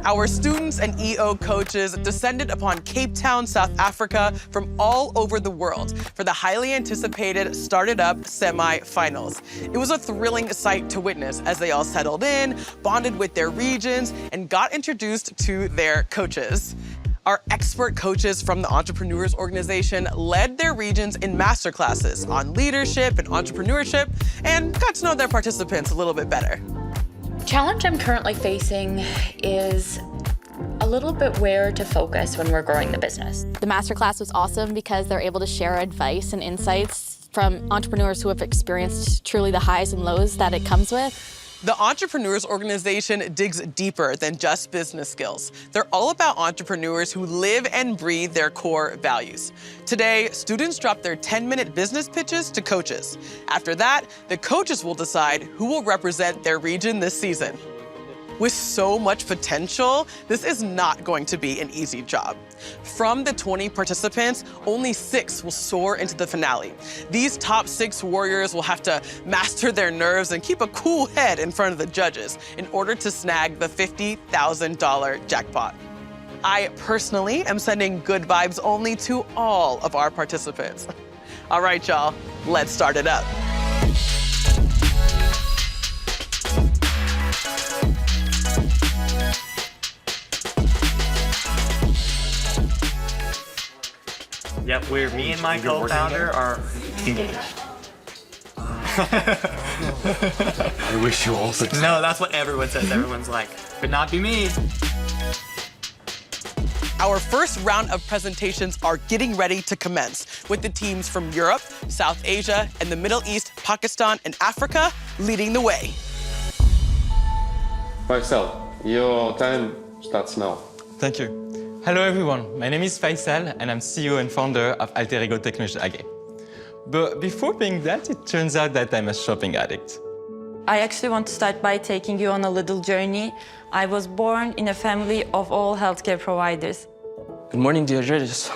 Our students and EO coaches descended upon Cape Town, South Africa from all over the world for the highly anticipated Started Up Semifinals. It was a thrilling sight to witness as they all settled in, bonded with their regions, and got introduced to their coaches. Our expert coaches from the Entrepreneurs organization led their regions in masterclasses on leadership and entrepreneurship and got to know their participants a little bit better. The challenge I'm currently facing is a little bit where to focus when we're growing the business. The masterclass was awesome because they're able to share advice and insights from entrepreneurs who have experienced truly the highs and lows that it comes with. The Entrepreneurs organization digs deeper than just business skills. They're all about entrepreneurs who live and breathe their core values. Today, students drop their 10-minute business pitches to coaches. After that, the coaches will decide who will represent their region this season. With so much potential, this is not going to be an easy job. From the 20 participants, only 6 will soar into the finale. These top 6 warriors will have to master their nerves and keep a cool head in front of the judges in order to snag the $50,000 jackpot. I personally am sending good vibes only to all of our participants. All right, y'all, let's start it up. Yep, me and my co-founder are engaged. I wish you all success. No, that's what everyone says. Everyone's like, could not be me. Our first round of presentations are getting ready to commence with the teams from Europe, South Asia, and the Middle East, Pakistan, and Africa leading the way. Faisal, your time starts now. Thank you. Hello everyone, my name is Faisal and I'm CEO and founder of Alter Ego Technology AG. But before being that, it turns out that I'm a shopping addict. I actually want to start by taking you on a little journey. I was born in a family of all healthcare providers. Good morning, dear judges.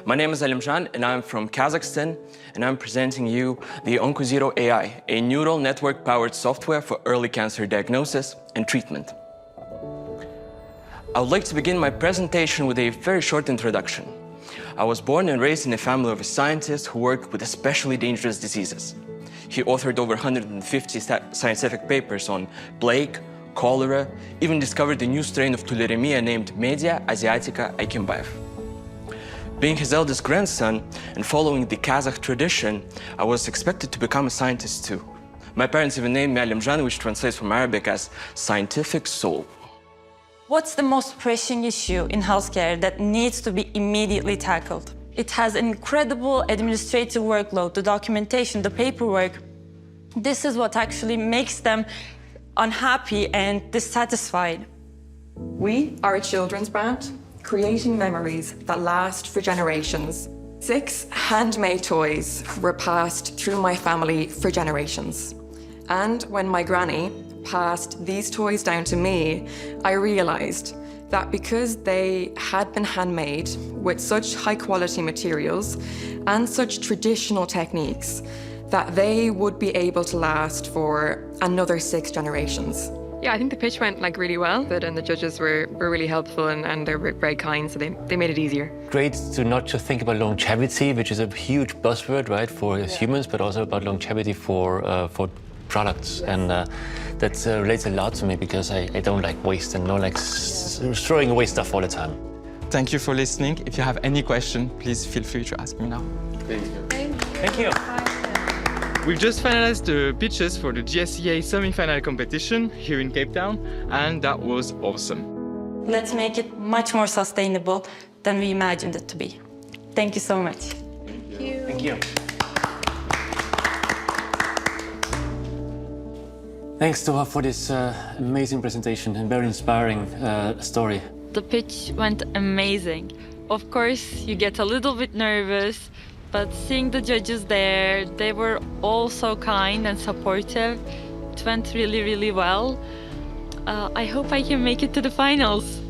My name is Alimjan and I'm from Kazakhstan and I'm presenting you the OncoZero AI, a neural network-powered software for early cancer diagnosis and treatment. I would like to begin my presentation with a very short introduction. I was born and raised in a family of scientists who work with especially dangerous diseases. He authored over 150 scientific papers on plague, cholera, even discovered a new strain of tularemia named Media asiatica Akimbaev. Being his eldest grandson and following the Kazakh tradition, I was expected to become a scientist too. My parents even named me Alimjan, which translates from Arabic as scientific soul. What's the most pressing issue in healthcare that needs to be immediately tackled? It has an incredible administrative workload, the documentation, the paperwork. This is what actually makes them unhappy and dissatisfied. We are a children's brand, creating memories that last for generations. 6 handmade toys were passed through my family for generations. And when my granny passed these toys down to me, I realized that because they had been handmade with such high quality materials and such traditional techniques, that they would be able to last for another 6 generations. Yeah, I think the pitch went really well, and the judges were really helpful and they were very kind, so they made it easier. Great to not just think about longevity, which is a huge buzzword, right, for humans, but also about longevity for products. And that relates a lot to me because I don't like waste and don't like throwing away stuff all the time. Thank you for listening. If you have any question, please feel free to ask me now. Thank you. Thank you. We've just finalized the pitches for the GSEA semi-final competition here in Cape Town, and that was awesome. Let's make it much more sustainable than we imagined it to be. Thank you so much. Thank you. Thank you. Thanks to her for this amazing presentation and very inspiring story. The pitch went amazing. Of course, you get a little bit nervous, but seeing the judges there, they were all so kind and supportive. It went really, really well. I hope I can make it to the finals.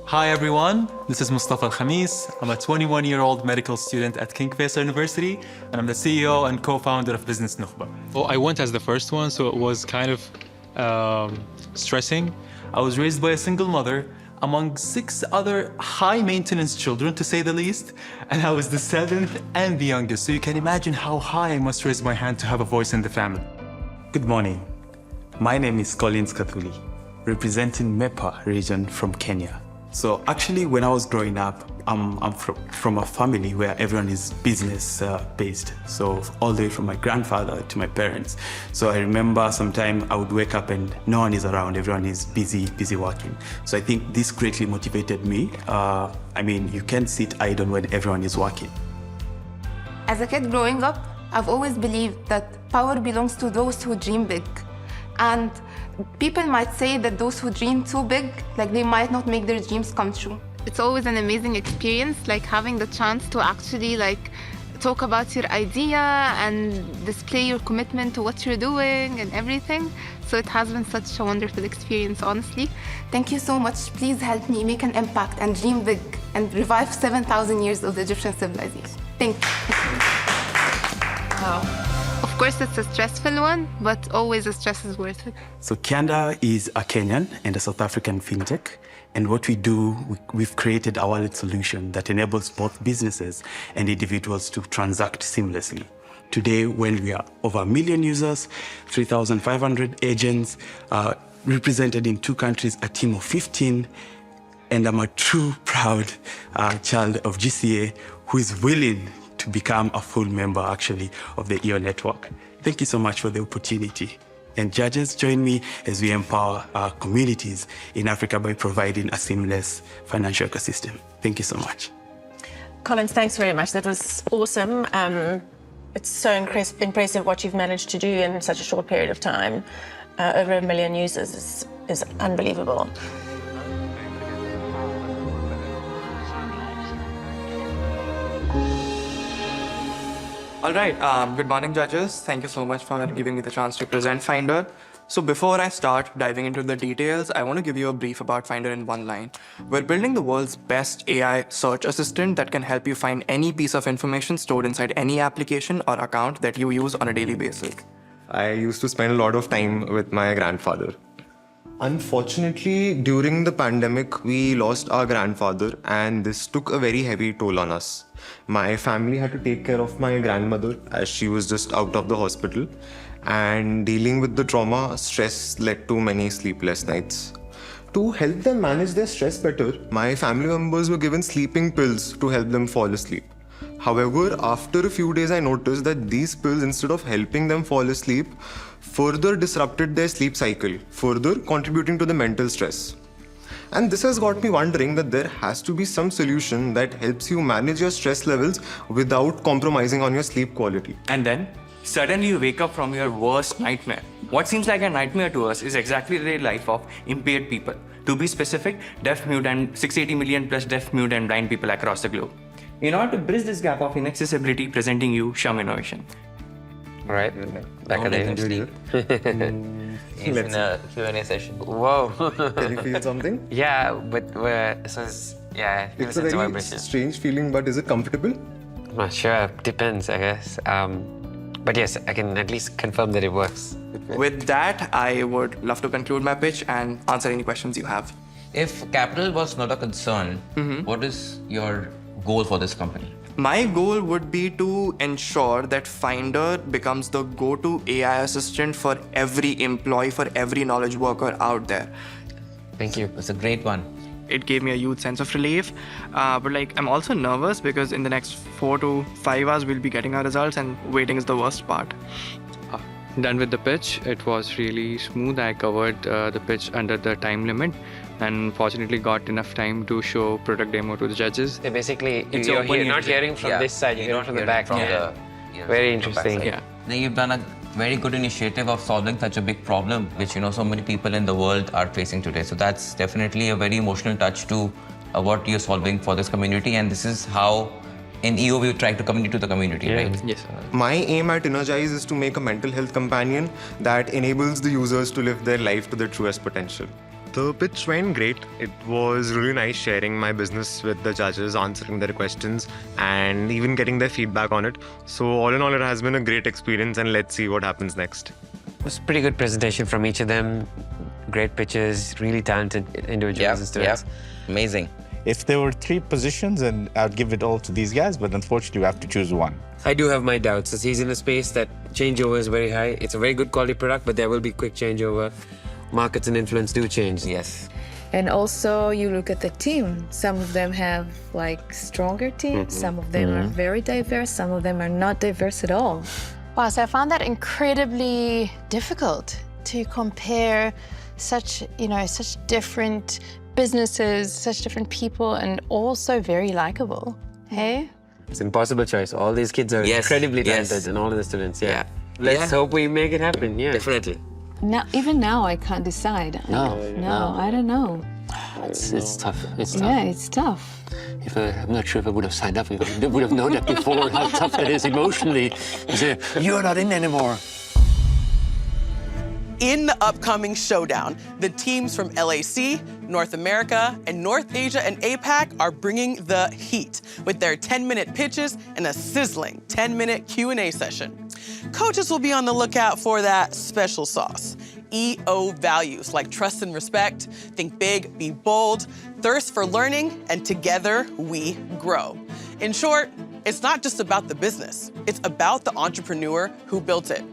Hi everyone, this is Mustafa Al-Khamis. I'm a 21-year-old medical student at King Faisal University, and I'm the CEO and co-founder of Business Nukhba. Well, I went as the first one, so it was kind of stressing. I was raised by a single mother among 6 other high-maintenance children, to say the least, and I was the 7th and the youngest, so you can imagine how high I must raise my hand to have a voice in the family. Good morning. My name is Collins Kathuli, representing Mepa region from Kenya. So actually, when I was growing up, I'm from a family where everyone is business based. So all the way from my grandfather to my parents. So I remember sometime I would wake up and no one is around. Everyone is busy working. So I think this greatly motivated me. I mean, you can't sit idle when everyone is working. As a kid growing up, I've always believed that power belongs to those who dream big. And people might say that those who dream too big, like they might not make their dreams come true. It's always an amazing experience, like having the chance to actually talk about your idea and display your commitment to what you're doing and everything. So it has been such a wonderful experience, honestly. Thank you so much. Please help me make an impact and dream big and revive 7,000 years of the Egyptian civilization. Thank you. Wow. Of course, it's a stressful one, but always the stress is worth it. So Kianda is a Kenyan and a South African fintech. And what we do, we've created a wallet solution that enables both businesses and individuals to transact seamlessly. Today, when we are over 1 million users, 3,500 agents, represented in 2 countries, a team of 15, and I'm a true proud child of GSEA who is willing to become a full member, actually, of the EO network. Thank you so much for the opportunity. And judges, join me as we empower our communities in Africa by providing a seamless financial ecosystem. Thank you so much. Collins, thanks very much. That was awesome. It's so impressive what you've managed to do in such a short period of time. Over 1 million users is unbelievable. All right, good morning, judges. Thank you so much for giving me the chance to present Finder. So before I start diving into the details, I want to give you a brief about Finder in one line. We're building the world's best AI search assistant that can help you find any piece of information stored inside any application or account that you use on a daily basis. I used to spend a lot of time with my grandfather. Unfortunately, during the pandemic, we lost our grandfather, and this took a very heavy toll on us. My family had to take care of my grandmother as she was just out of the hospital, and dealing with the trauma, stress led to many sleepless nights. To help them manage their stress better, my family members were given sleeping pills to help them fall asleep. However, after a few days, I noticed that these pills, instead of helping them fall asleep, further disrupted their sleep cycle, further contributing to the mental stress. And this has got me wondering that there has to be some solution that helps you manage your stress levels without compromising on your sleep quality. And then, suddenly you wake up from your worst nightmare. What seems like a nightmare to us is exactly the life of impaired people. To be specific, deaf, mute, and 680 million plus deaf, mute, and blind people across the globe. In order to bridge this gap of inaccessibility, presenting you Shum Innovation. All right, back at the interview. He's in a Q&A session. Whoa. Can you feel something? Yeah, but it's a very strange feeling, but is it comfortable? I'm not sure. Depends, I guess. But yes, I can at least confirm that it works. With that, I would love to conclude my pitch and answer any questions you have. If capital was not a concern, what is your goal for this company? My goal would be to ensure that Finder becomes the go-to AI assistant for every employee, for every knowledge worker out there. Thank you. It's a great one. It gave me a huge sense of relief. But I'm also nervous because in the next 4 to 5 hours, we'll be getting our results, and waiting is the worst part. Done with the pitch. It was really smooth. I covered the pitch under the time limit, and fortunately got enough time to show product demo to the judges. So basically, you're not hearing from this side, you're hearing from the back. Very interesting. Yeah. Now you've done a very good initiative of solving such a big problem, which so many people in the world are facing today. So that's definitely a very emotional touch to what you're solving for this community, and this is how in EO we try to communicate to the community, right? Yes. My aim at Energize is to make a mental health companion that enables the users to live their life to their truest potential. The pitch went great. It was really nice sharing my business with the judges, answering their questions, and even getting their feedback on it. So all in all, it has been a great experience, and let's see what happens next. It was a pretty good presentation from each of them. great pitches, really talented individuals and students. Amazing. If there were 3 positions, and I'd give it all to these guys, but unfortunately we have to choose one. I do have my doubts, as he's in a space that changeover is very high. It's a very good quality product, but there will be quick changeover. Markets and influence do change. Yes. And also you look at the team. Some of them have like stronger teams, some of them are very diverse, some of them are not diverse at all. Wow, so I found that incredibly difficult to compare such different businesses, such different people, and all so very likable. Hey? It's an impossible choice. All these kids are incredibly talented, and all of the students, Let's hope we make it happen, Definitely. Now, even now, I can't decide. No, I don't know. It's tough. It's tough. Yeah, it's tough. I'm not sure if I would have signed up. I would have known that before, how tough it is emotionally. You say, you're not in anymore. In the upcoming Showdown, the teams from LAC, North America, and North Asia and APAC are bringing the heat with their 10-minute pitches and a sizzling 10-minute Q&A session. Coaches will be on the lookout for that special sauce. EO values like trust and respect, think big, be bold, thirst for learning, and together we grow. In short, it's not just about the business, it's about the entrepreneur who built it.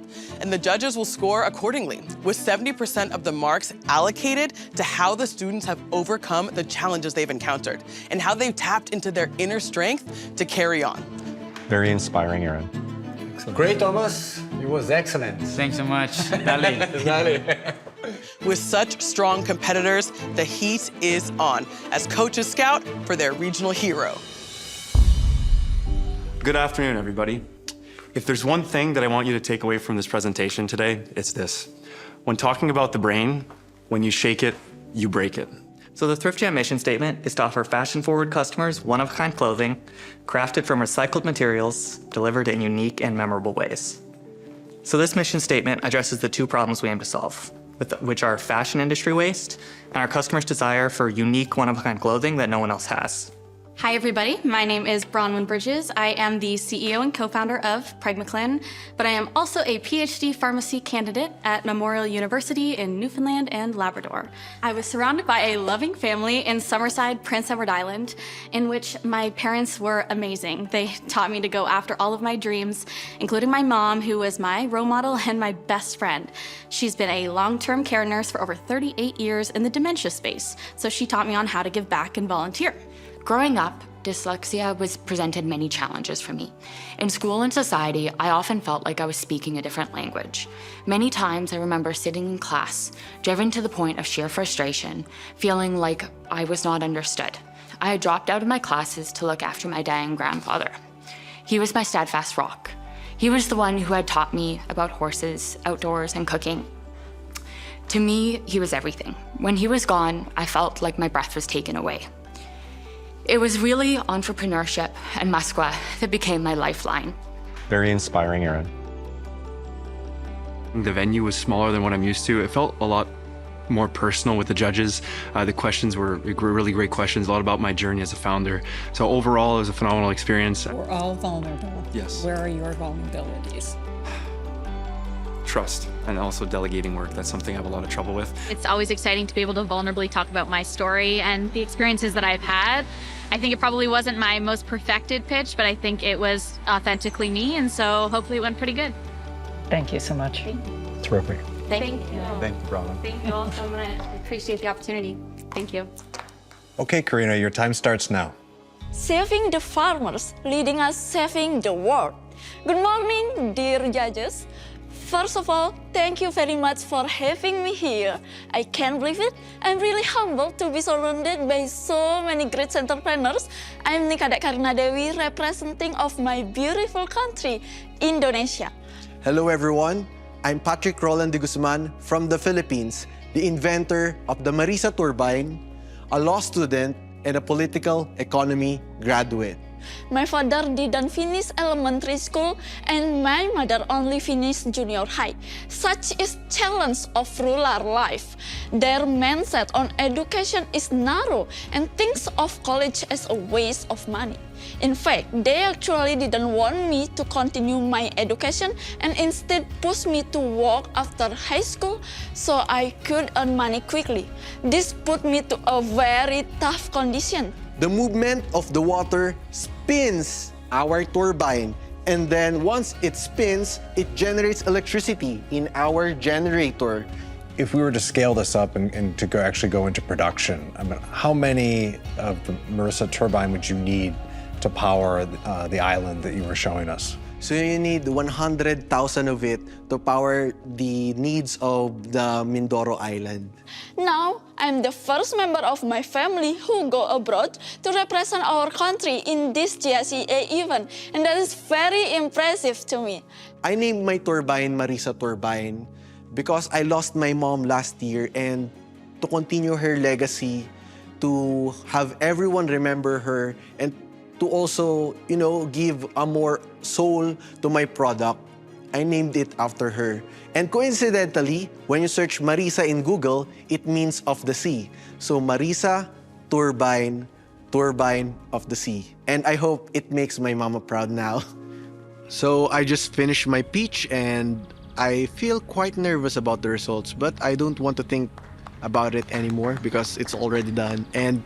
And the judges will score accordingly, with 70% of the marks allocated to how the students have overcome the challenges they've encountered and how they've tapped into their inner strength to carry on. Very inspiring, Aaron. Great, Thomas. It was excellent. Thanks so much. Dale. With such strong competitors, the heat is on as coaches scout for their regional hero. Good afternoon, everybody. If there's one thing that I want you to take away from this presentation today, it's this. When talking about the brain, when you shake it, you break it. So the Thrift Jam mission statement is to offer fashion-forward customers one-of-a-kind clothing, crafted from recycled materials, delivered in unique and memorable ways. So this mission statement addresses the 2 problems we aim to solve, which are fashion industry waste and our customers' desire for unique one-of-a-kind clothing that no one else has. Hi, everybody. My name is Bronwyn Bridges. I am the CEO and co-founder of Pragmaclan, but I am also a PhD pharmacy candidate at Memorial University in Newfoundland and Labrador. I was surrounded by a loving family in Summerside, Prince Edward Island, in which my parents were amazing. They taught me to go after all of my dreams, including my mom, who was my role model and my best friend. She's been a long-term care nurse for over 38 years in the dementia space, so she taught me on how to give back and volunteer. Growing up, dyslexia was presented many challenges for me. In school and society, I often felt like I was speaking a different language. Many times I remember sitting in class, driven to the point of sheer frustration, feeling like I was not understood. I had dropped out of my classes to look after my dying grandfather. He was my steadfast rock. He was the one who had taught me about horses, outdoors, and cooking. To me, he was everything. When he was gone, I felt like my breath was taken away. It was really entrepreneurship and Masqua that became my lifeline. Very inspiring, Aaron. The venue was smaller than what I'm used to. It felt a lot more personal with the judges. The questions were really great questions, a lot about my journey as a founder. So overall, it was a phenomenal experience. We're all vulnerable. Yes. Where are your vulnerabilities? Trust and also delegating work. That's something I have a lot of trouble with. It's always exciting to be able to vulnerably talk about my story and the experiences that I've had. I think it probably wasn't my most perfected pitch, but I think it was authentically me, and so hopefully it went pretty good. Thank you so much. Terrific. Thank you. Thank you, Bronwyn. Thank you all so much. I appreciate the opportunity. Thank you. Okay, Karina, your time starts now. Saving the farmers, leading us saving the world. Good morning, dear judges. First of all, thank you very much for having me here. I can't believe it. I'm really humbled to be surrounded by so many great entrepreneurs. I'm Nikadek Karina Dewi, representing of my beautiful country, Indonesia. Hello everyone, I'm Patrick Roland de Guzman from the Philippines, the inventor of the Marisa turbine, a law student and a political economy graduate. My father didn't finish elementary school and my mother only finished junior high. Such is challenge of rural life. Their mindset on education is narrow and thinks of college as a waste of money. In fact, they actually didn't want me to continue my education and instead pushed me to work after high school so I could earn money quickly. This put me to a very tough condition. The movement of the water spins our turbine, and then once it spins, it generates electricity in our generator. If we were to scale this up and to actually go into production, I mean, how many of the Marisa turbine would you need to power the island that you were showing us? So you need 100,000 of it to power the needs of the Mindoro Island. Now, I'm the first member of my family who go abroad to represent our country in this GSEA event, and that is very impressive to me. I named my turbine Marisa Turbine because I lost my mom last year, and to continue her legacy, to have everyone remember her, and to also, give a more soul to my product, I named it after her. And coincidentally, when you search Marisa in Google, it means of the sea. So Marisa Turbine, turbine of the sea. And I hope it makes my mama proud now. So I just finished my pitch and I feel quite nervous about the results, but I don't want to think about it anymore because it's already done. And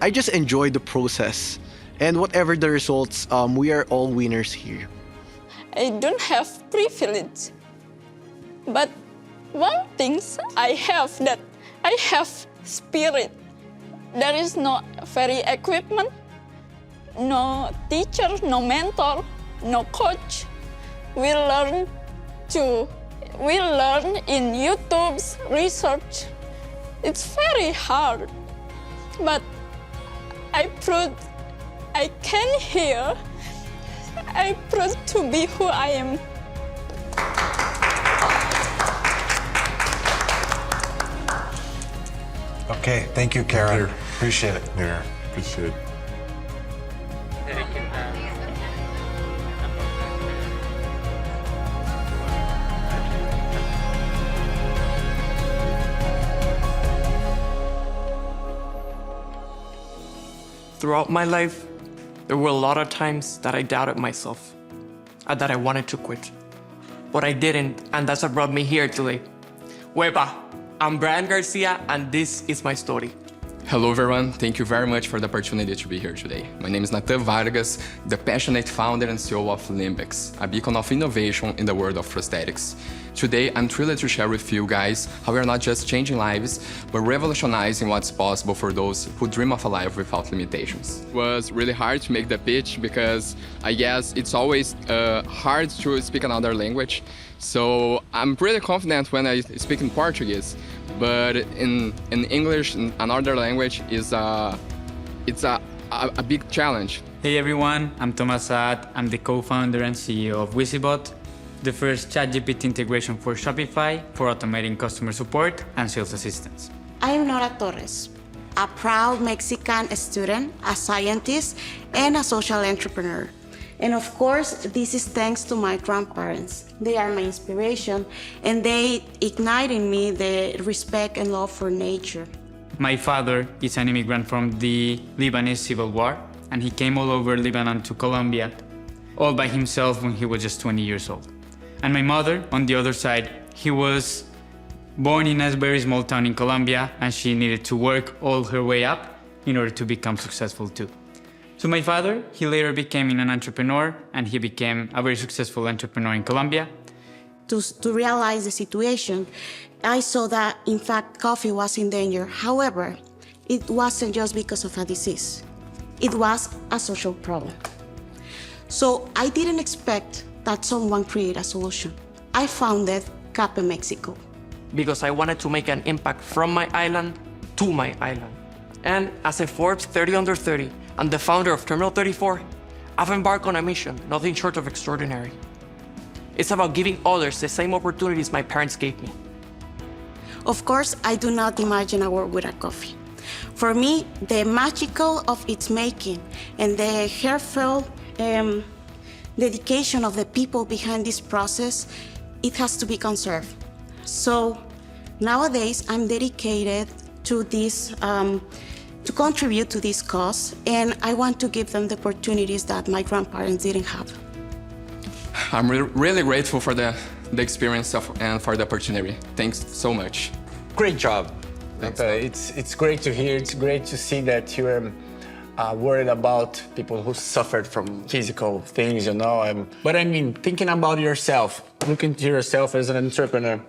I just enjoy the process. And whatever the results, we are all winners here. I don't have privilege, but one thing I have that I have spirit. There is no very equipment, no teacher, no mentor, no coach. We learn in YouTube's research. It's very hard, but I proved I can hear. I proved to be who I am. Okay, thank you, Karen. Appreciate it. Yeah, appreciate it. Throughout my life, there were a lot of times that I doubted myself and that I wanted to quit. But I didn't, and that's what brought me here today. Wepa, I'm Brian Garcia, and this is my story. Hello everyone, thank you very much for the opportunity to be here today. My name is Nathan Vargas, the passionate founder and CEO of Limbex, a beacon of innovation in the world of prosthetics. Today, I'm thrilled to share with you guys how we are not just changing lives, but revolutionizing what's possible for those who dream of a life without limitations. It was really hard to make the pitch because I guess it's always hard to speak another language. So I'm pretty confident when I speak in Portuguese, but in English, another language, it's a big challenge. Hey everyone, I'm Thomas Saad. I'm the co-founder and CEO of Wizibot, the first ChatGPT integration for Shopify for automating customer support and sales assistance. I am Nora Torres, a proud Mexican student, a scientist, and a social entrepreneur. And of course, this is thanks to my grandparents. They are my inspiration, and they ignite in me the respect and love for nature. My father is an immigrant from the Lebanese Civil War, and he came all over Lebanon to Colombia, all by himself when he was just 20 years old. And my mother, on the other side, he was born in a very small town in Colombia, and she needed to work all her way up in order to become successful too. So my father, he later became an entrepreneur, and he became a very successful entrepreneur in Colombia. To realize the situation, I saw that, in fact, coffee was in danger. However, it wasn't just because of a disease. It was a social problem. So I didn't expect that someone create a solution. I founded Cape Mexico. Because I wanted to make an impact from my island to my island. And as a Forbes 30 under 30, and the founder of Terminal 34, I've embarked on a mission, nothing short of extraordinary. It's about giving others the same opportunities my parents gave me. Of course, I do not imagine a world without coffee. For me, the magical of its making and the heartfelt dedication of the people behind this process, it has to be conserved. So nowadays, I'm dedicated to this, to contribute to this cause, and I want to give them the opportunities that my grandparents didn't have. I'm really grateful for the experience and for the opportunity. Thanks so much. Great job. It's great to hear. It's great to see that you're worried about people who suffered from physical things, you know. But I mean, thinking about yourself, looking to yourself as an entrepreneur,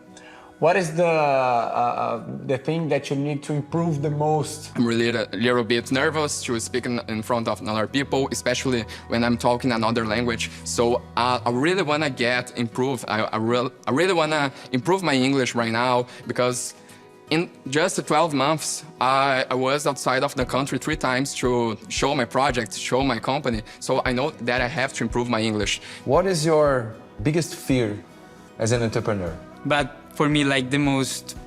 what is the thing that you need to improve the most? I'm really a little bit nervous to speak in front of other people, especially when I'm talking another language. So I really want to improve. I really want to improve my English right now, because in just 12 months, I was outside of the country 3 times to show my project, show my company. So I know that I have to improve my English. What is your biggest fear as an entrepreneur? But for me, like, the most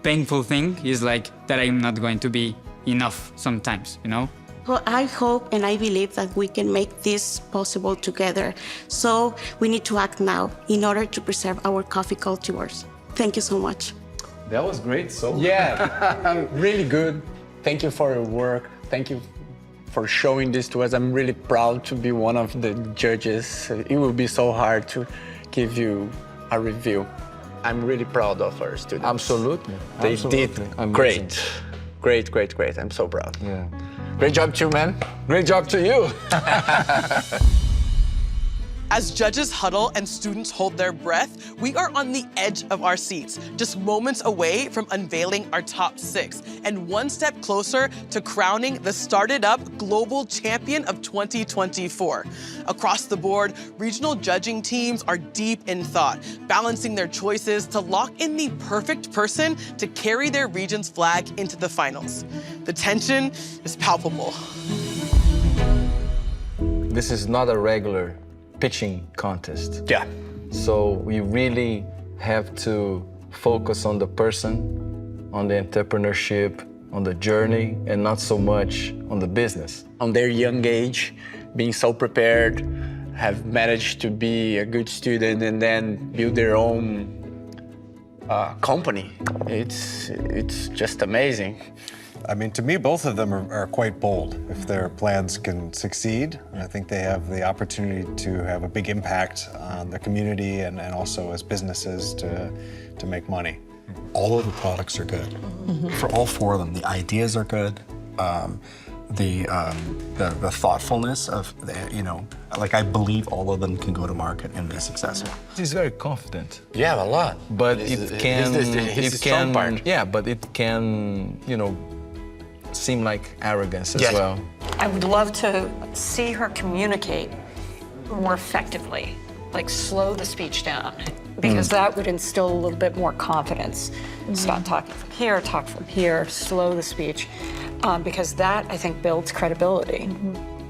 painful thing is like that I'm not going to be enough sometimes, you know? Well, I hope and I believe that we can make this possible together. So we need to act now in order to preserve our coffee cultures. Thank you so much. That was great. So Yeah, really good. Thank you for your work. Thank you for showing this to us. I'm really proud to be one of the judges. It will be so hard to give you a review. I'm really proud of our students. Absolutely. They did great. Great. I'm so proud. Yeah. Great job too, man. Great job to you. As judges huddle and students hold their breath, we are on the edge of our seats, just moments away from unveiling our top 6, and one step closer to crowning the Started Up Global Champion of 2024. Across the board, regional judging teams are deep in thought, balancing their choices to lock in the perfect person to carry their region's flag into the finals. The tension is palpable. This is not a regular pitching contest. Yeah. So we really have to focus on the person, on the entrepreneurship, on the journey, and not so much on the business. On their young age, being so prepared, have managed to be a good student and then build their own company. It's just amazing. I mean, to me, both of them are quite bold if their plans can succeed. And I think they have the opportunity to have a big impact on the community and also as businesses to make money. All of the products are good. For all 4 of them, the ideas are good. The thoughtfulness of, like, I believe all of them can go to market and be successful. He's very confident. Yeah, a lot. But it can, his strong part. Yeah, but it can, seem like arrogance as Yes. well. I would love to see her communicate more effectively, like slow the speech down, because that would instill a little bit more confidence. Stop talking from here, talk from here, slow the speech, because that, I think, builds credibility.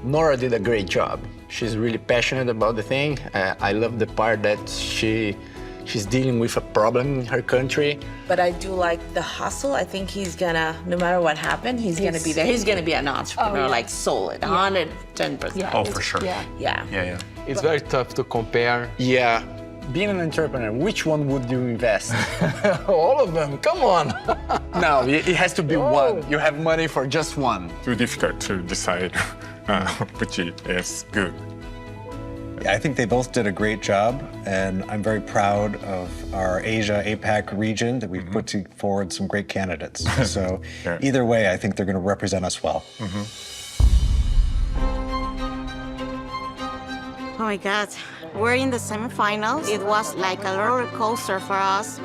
Nora did a great job. She's really passionate about the thing. I love the part that she's dealing with a problem in her country. But I do like the hustle. I think he's gonna, no matter what happened, he's gonna be there. He's gonna be an entrepreneur, like solid, 110%. Yeah. Oh, for sure. Yeah. It's very tough to compare. Yeah. Being an entrepreneur, which one would you invest? All of them, come on. No, it has to be one. You have money for just one. Too difficult to decide which is good. I think they both did a great job, and I'm very proud of our Asia APAC region that we've put forward some great candidates. So either way, I think they're going to represent us well. Oh my God, we're in the semifinals. It was like a roller coaster for us.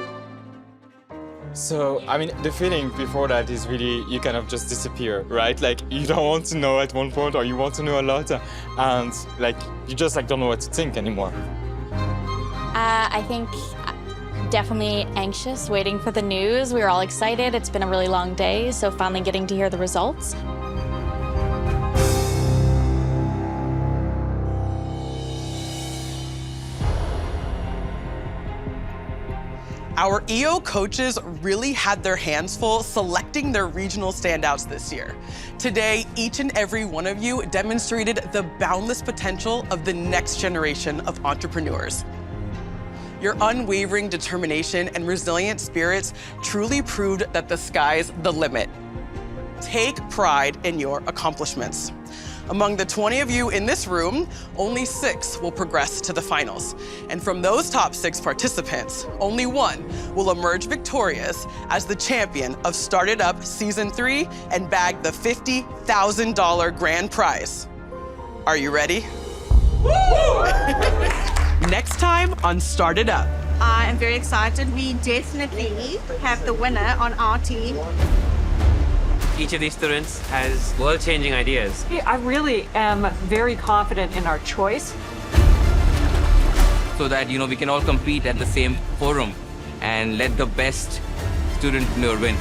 So, I mean, the feeling before that is really, you kind of just disappear, right? Like, you don't want to know at one point, or you want to know a lot, and like, you just like don't know what to think anymore. I think definitely anxious, waiting for the news. We were all excited. It's been a really long day, so finally getting to hear the results. Our EO coaches really had their hands full selecting their regional standouts this year. Today, each and every one of you demonstrated the boundless potential of the next generation of entrepreneurs. Your unwavering determination and resilient spirits truly proved that the sky's the limit. Take pride in your accomplishments. Among the 20 of you in this room, only 6 will progress to the finals. And from those top 6 participants, only 1 will emerge victorious as the champion of Started Up Season 3 and bag the $50,000 grand prize. Are you ready? Next time on Started Up. I am very excited. We definitely have the winner on our team. Each of these students has world-changing ideas. I really am very confident in our choice. So that, we can all compete at the same forum and let the best student win.